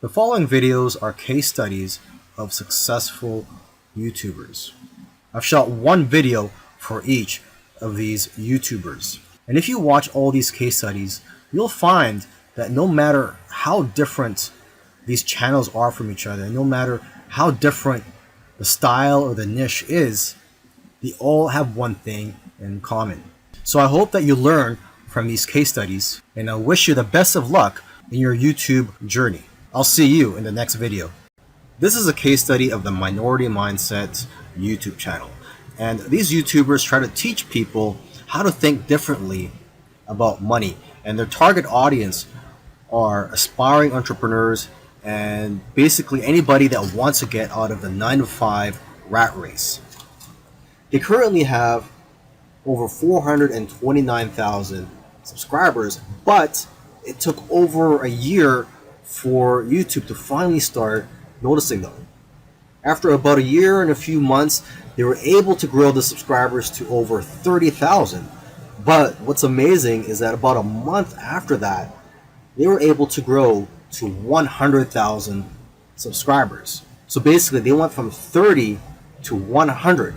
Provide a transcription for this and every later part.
The following videos are case studies of successful YouTubers. I've shot one video for each of these YouTubers. And if you watch all these case studies, you'll find that no matter how different these channels are from each other, no matter how different the style or the niche is, they all have one thing in common. So I hope that you learn from these case studies, and I wish you the best of luck in your YouTube journey. I'll see you in the next video. This is a case study of the Minority Mindset YouTube channel. And these YouTubers try to teach people how to think differently about money. And their target audience are aspiring entrepreneurs and basically anybody that wants to get out of the 9-to-5 rat race. They currently have over 429,000 subscribers, but it took over a year for YouTube to finally start noticing them. After about a year and a few months, they were able to grow the subscribers to over 30,000. But what's amazing is that about a month after that, they were able to grow to 100,000 subscribers. So basically, they went from 30 to 100.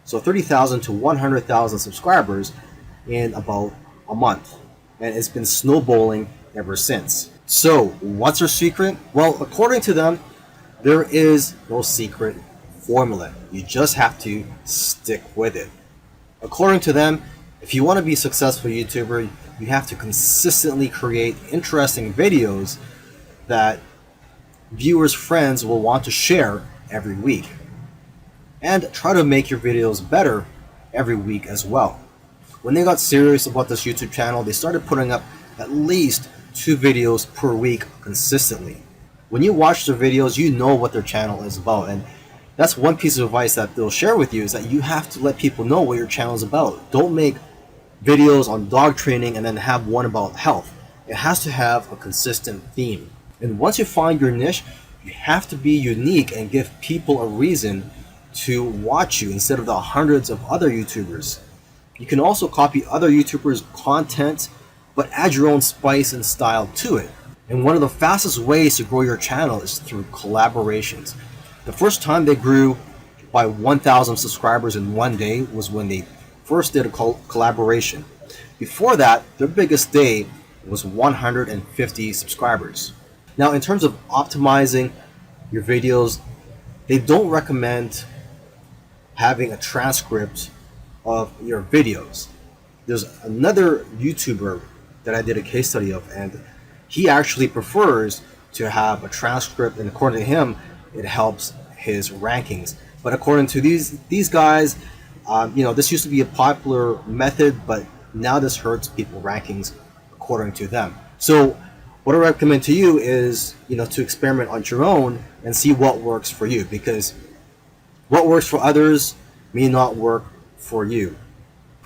So 30,000 to 100,000 subscribers in about a month. And it's been snowballing ever since. So what's their secret? Well, according to them, there is no secret formula. You just have to stick with it. According to them, if you want to be a successful YouTuber, you have to consistently create interesting videos that viewers' friends will want to share every week. And try to make your videos better every week as well. When they got serious about this YouTube channel, they started putting up at least 2 videos per week consistently. When you watch their videos, you know what their channel is about, and that's one piece of advice that they'll share with you, is that you have to let people know what your channel is about. Don't make videos on dog training and then have one about health. It has to have a consistent theme. And once you find your niche, you have to be unique and give people a reason to watch you instead of the hundreds of other YouTubers. You can also copy other YouTubers' content, but add your own spice and style to it. And one of the fastest ways to grow your channel is through collaborations. The first time they grew by 1,000 subscribers in one day was when they first did a collaboration. Before that, their biggest day was 150 subscribers. Now, in terms of optimizing your videos, they don't recommend having a transcript of your videos. There's another YouTuber that I did a case study of, and he actually prefers to have a transcript, and according to him, it helps his rankings. But according to these guys, this used to be a popular method, but now this hurts people's rankings according to them. So what I recommend to you is, to experiment on your own and see what works for you, because what works for others may not work for you.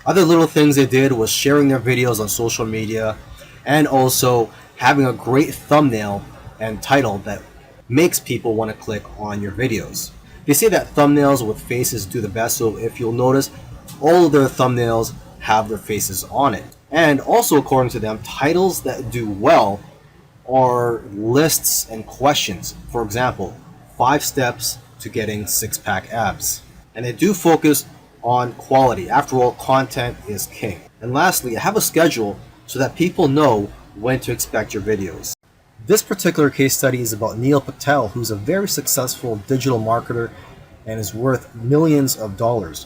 Other little things they did was sharing their videos on social media and also having a great thumbnail and title that makes people want to click on your videos. They say that thumbnails with faces do the best, so if you'll notice, all of their thumbnails have their faces on it. And also, according to them, titles that do well are lists and questions. For example, 5 steps to getting 6-pack abs. And they do focus on quality. After all, content is king. And lastly, have a schedule so that people know when to expect your videos. This particular case study is about Neil Patel, who's a very successful digital marketer and is worth millions of dollars.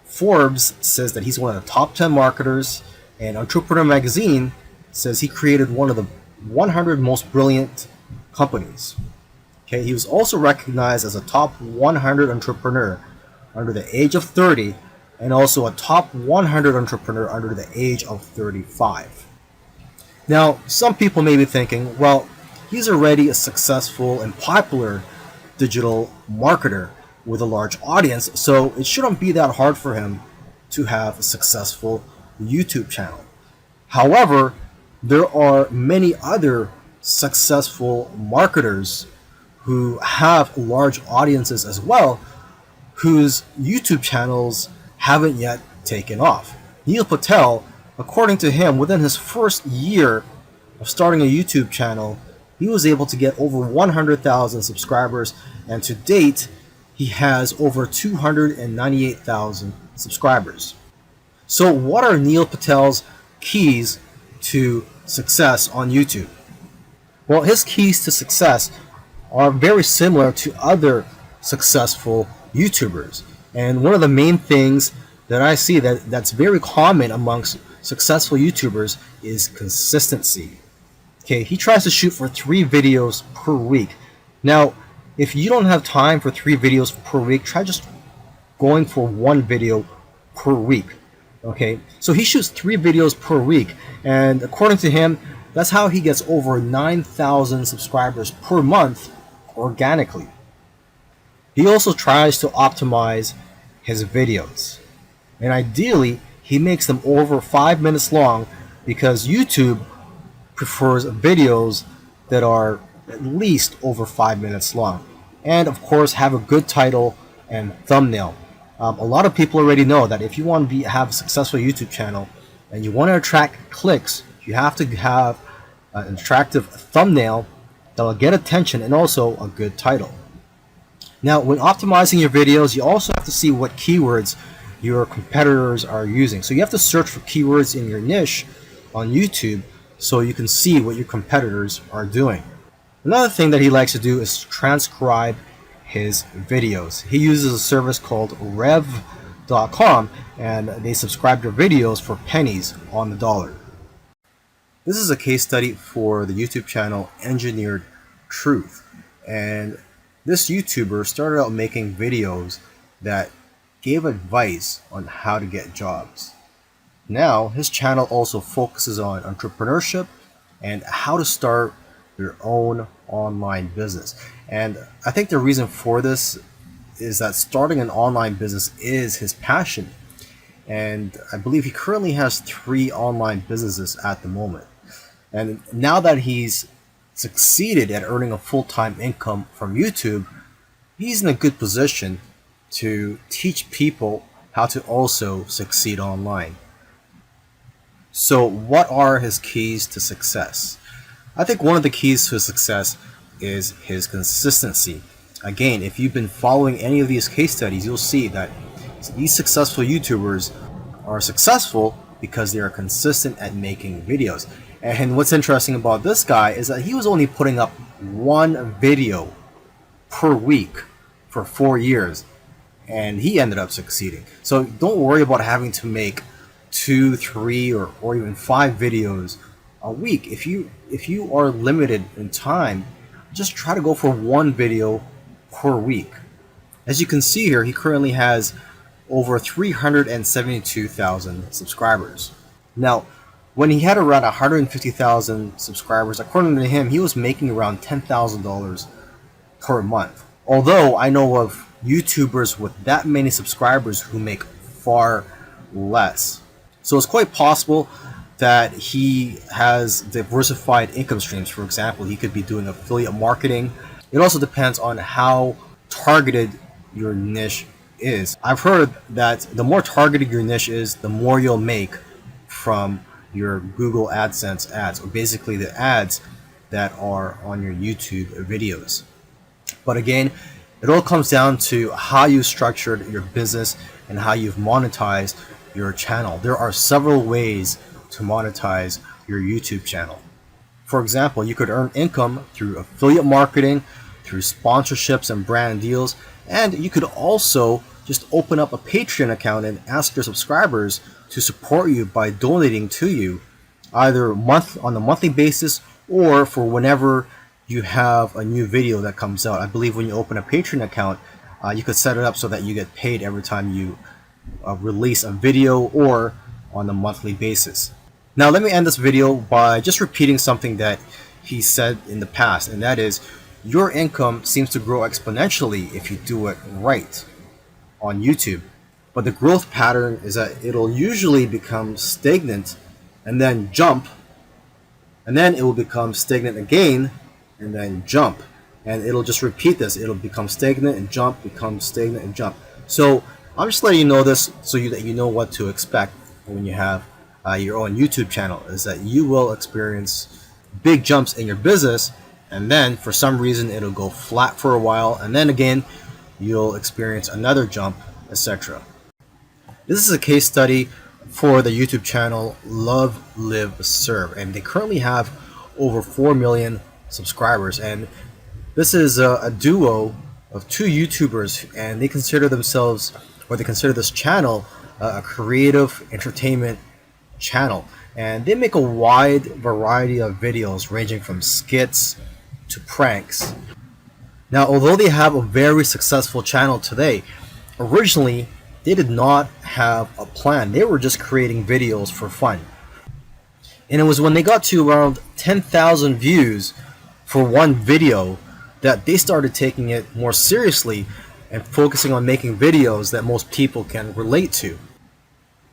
Forbes says that he's one of the top 10 marketers, and Entrepreneur Magazine says he created one of the 100 most brilliant companies. Okay, he was also recognized as a top 100 entrepreneur under the age of 30 and also a top 100 entrepreneur under the age of 35. Now, some people may be thinking, well, he's already a successful and popular digital marketer with a large audience, so it shouldn't be that hard for him to have a successful YouTube channel. However, there are many other successful marketers who have large audiences as well, whose YouTube channels haven't yet taken off. Neil Patel, according to him, within his first year of starting a YouTube channel, he was able to get over 100,000 subscribers, and to date, he has over 298,000 subscribers. So what are Neil Patel's keys to success on YouTube? Well, his keys to success are very similar to other successful YouTubers. And one of the main things that I see that's very common amongst successful YouTubers is consistency. Okay, he tries to shoot for 3 videos per week. Now, if you don't have time for 3 videos per week, try just going for 1 video per week. Okay, so he shoots 3 videos per week, and according to him, that's how he gets over 9,000 subscribers per month organically. He also tries to optimize his videos, and ideally he makes them over 5 minutes long, because YouTube prefers videos that are at least over 5 minutes long, and of course have a good title and thumbnail. A lot of people already know that if you want to have a successful YouTube channel and you want to attract clicks, you have to have an attractive thumbnail that will get attention, and also a good title. Now, when optimizing your videos, you also have to see what keywords your competitors are using. So you have to search for keywords in your niche on YouTube so you can see what your competitors are doing. Another thing that he likes to do is transcribe his videos. He uses a service called rev.com, and they subscribe to videos for pennies on the dollar. This is a case study for the YouTube channel Engineered Truth, and this YouTuber started out making videos that gave advice on how to get jobs. Now his channel also focuses on entrepreneurship and how to start your own online business. And I think the reason for this is that starting an online business is his passion. And I believe he currently has 3 online businesses at the moment. And now that he's succeeded at earning a full-time income from YouTube, he's in a good position to teach people how to also succeed online. So what are his keys to success? I think one of the keys to success is his consistency. Again, if you've been following any of these case studies, you'll see that these successful YouTubers are successful because they are consistent at making videos. And what's interesting about this guy is that he was only putting up 1 video per week for 4 years, and he ended up succeeding. So don't worry about having to make 2, 3, or even 5 videos a week. If you are limited in time, just try to go for 1 video per week. As you can see here, he currently has over 372,000 subscribers. Now, when he had around 150,000 subscribers, according to him, he was making around $10,000 per month. Although I know of YouTubers with that many subscribers who make far less. So it's quite possible that he has diversified income streams. For example, he could be doing affiliate marketing. It also depends on how targeted your niche is. I've heard that the more targeted your niche is, the more you'll make from your Google AdSense ads, or basically the ads that are on your YouTube videos. But again, it all comes down to how you structured your business and how you've monetized your channel. There are several ways to monetize your YouTube channel. For example, you could earn income through affiliate marketing, through sponsorships and brand deals, and you could also just open up a Patreon account and ask your subscribers to support you by donating to you, either on a monthly basis or for whenever you have a new video that comes out. I believe when you open a Patreon account, you could set it up so that you get paid every time you release a video, or on a monthly basis. Now let me end this video by just repeating something that he said in the past, and that is, your income seems to grow exponentially if you do it right on YouTube. But the growth pattern is that it'll usually become stagnant and then jump, and then it will become stagnant again and then jump, and it'll just repeat this. It'll become stagnant and jump, become stagnant and jump. So I'm just letting you know this so that you know what to expect when you have your own YouTube channel, is that you will experience big jumps in your business, and then for some reason it'll go flat for a while, and then again you'll experience another jump, etc. This is a case study for the YouTube channel Love Live Serve, and they currently have over 4 million subscribers, and this is a duo of two YouTubers, and they consider themselves, or they consider this channel, a creative entertainment channel, and they make a wide variety of videos ranging from skits to pranks. Now, although they have a very successful channel today, originally they did not have a plan. They were just creating videos for fun. And it was when they got to around 10,000 views for one video that they started taking it more seriously and focusing on making videos that most people can relate to.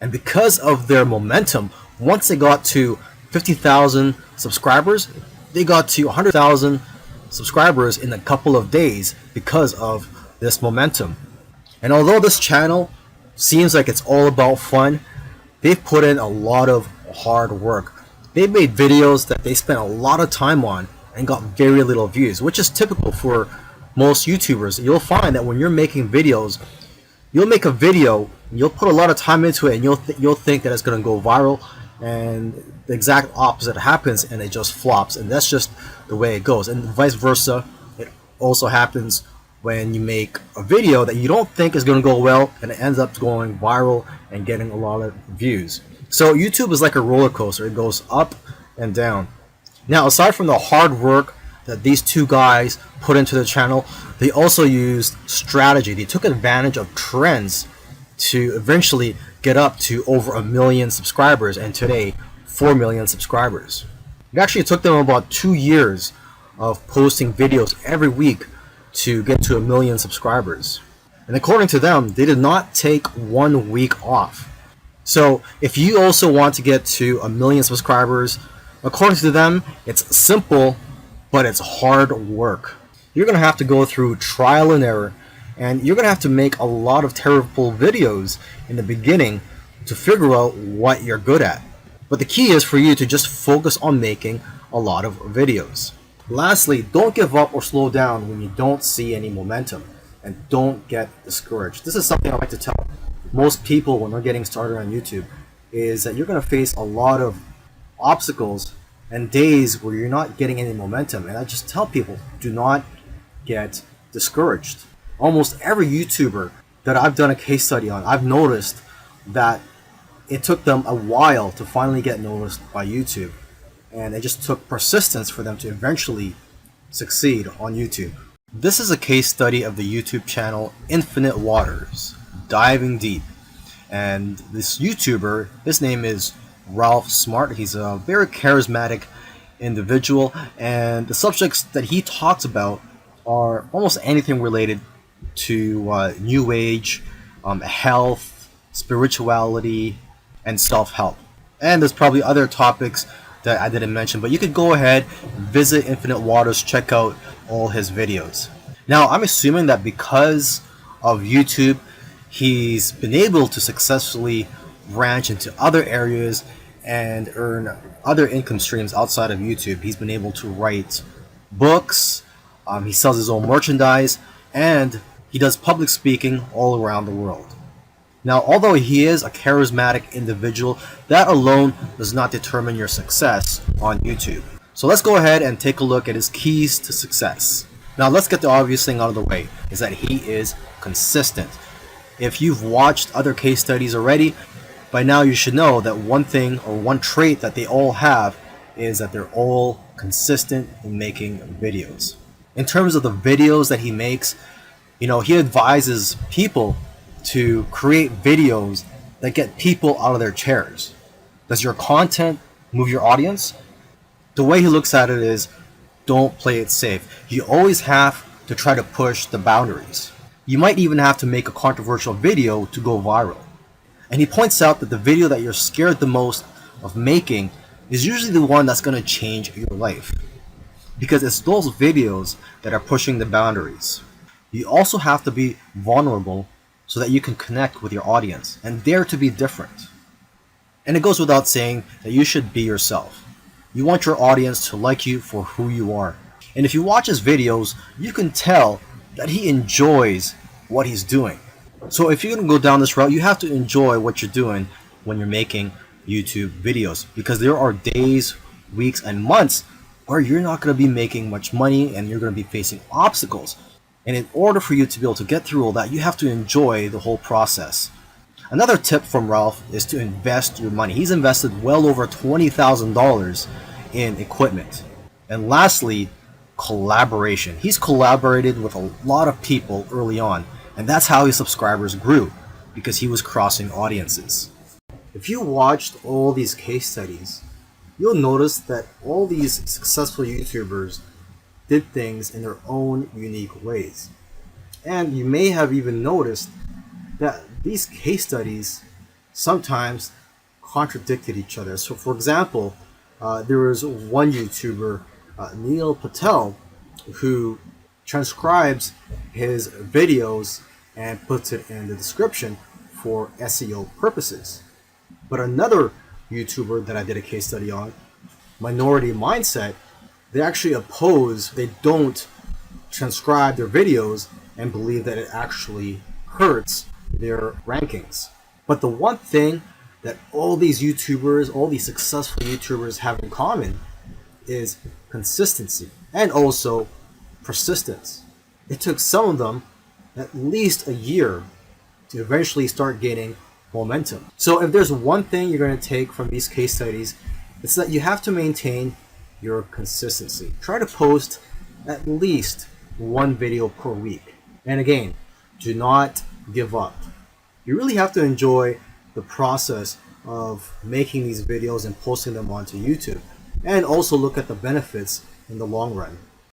And because of their momentum, once they got to 50,000 subscribers, they got to 100,000 subscribers in a couple of days because of this momentum. And although this channel seems like it's all about fun, they've put in a lot of hard work. They've made videos that they spent a lot of time on and got very little views, which is typical for most YouTubers. You'll find that when you're making videos, you'll make a video, you'll put a lot of time into it, and you'll think that it's going to go viral, and the exact opposite happens and it just flops. And that's just the way it goes. And vice versa, it also happens when you make a video that you don't think is going to go well and it ends up going viral and getting a lot of views. So YouTube is like a roller coaster. It goes up and down. Now, aside from the hard work that these two guys put into the channel, they also used strategy. They took advantage of trends to eventually get up to over 1 million subscribers, and today 4 million subscribers. It actually took them about 2 years of posting videos every week to get to 1 million subscribers. And according to them, they did not take 1 week off. So if you also want to get to 1 million subscribers, according to them, it's simple, but it's hard work. You're going to have to go through trial and error, and you're going to have to make a lot of terrible videos in the beginning to figure out what you're good at. But the key is for you to just focus on making a lot of videos. Lastly, don't give up or slow down when you don't see any momentum, and don't get discouraged. This is something I like to tell most people when they're getting started on YouTube, is that you're going to face a lot of obstacles and days where you're not getting any momentum. And I just tell people, do not get discouraged. Almost every YouTuber that I've done a case study on, I've noticed that it took them a while to finally get noticed by YouTube, and it just took persistence for them to eventually succeed on YouTube. This is a case study of the YouTube channel Infinite Waters, Diving Deep. And this YouTuber, his name is Ralph Smart. He's a very charismatic individual, and the subjects that he talks about are almost anything related to New Age, health, spirituality, and self-help. And there's probably other topics that I didn't mention, but you could go ahead, visit Infinite Waters, check out all his videos. Now, I'm assuming that because of YouTube, he's been able to successfully branch into other areas and earn other income streams outside of YouTube. He's been able to write books, he sells his own merchandise, and he does public speaking all around the world. Now, although he is a charismatic individual, that alone does not determine your success on YouTube. So let's go ahead and take a look at his keys to success. Now, let's get the obvious thing out of the way, is that he is consistent. If you've watched other case studies already, by now you should know that one thing or one trait that they all have is that they're all consistent in making videos. In terms of the videos that he makes, he advises people to create videos that get people out of their chairs. Does your content move your audience? The way he looks at it is, don't play it safe. You always have to try to push the boundaries. You might even have to make a controversial video to go viral. And he points out that the video that you're scared the most of making is usually the one that's going to change your life, because it's those videos that are pushing the boundaries. You also have to be vulnerable so that you can connect with your audience and dare to be different. And it goes without saying that you should be yourself. You want your audience to like you for who you are. And if you watch his videos, you can tell that he enjoys what he's doing. So if you're going to go down this route, you have to enjoy what you're doing when you're making YouTube videos, because there are days, weeks, and months where you're not going to be making much money and you're going to be facing obstacles. And in order for you to be able to get through all that, you have to enjoy the whole process. Another tip from Ralph is to invest your money. He's invested well over $20,000 in equipment. And lastly, collaboration. He's collaborated with a lot of people early on, and that's how his subscribers grew, because he was crossing audiences. If you watched all these case studies, you'll notice that all these successful YouTubers did things in their own unique ways. And you may have even noticed that these case studies sometimes contradicted each other. So for example, there was one YouTuber, Neil Patel, who transcribes his videos and puts it in the description for SEO purposes. But another YouTuber that I did a case study on, Minority Mindset, they actually oppose, they don't transcribe their videos and believe that it actually hurts their rankings. But the one thing that all these YouTubers, all these successful YouTubers have in common is consistency and also persistence. It took some of them at least a year to eventually start gaining momentum. So if there's one thing you're going to take from these case studies, it's that you have to maintain your consistency. Try to post at least one video per week. And again, do not give up. You really have to enjoy the process of making these videos and posting them onto YouTube, and also look at the benefits in the long run.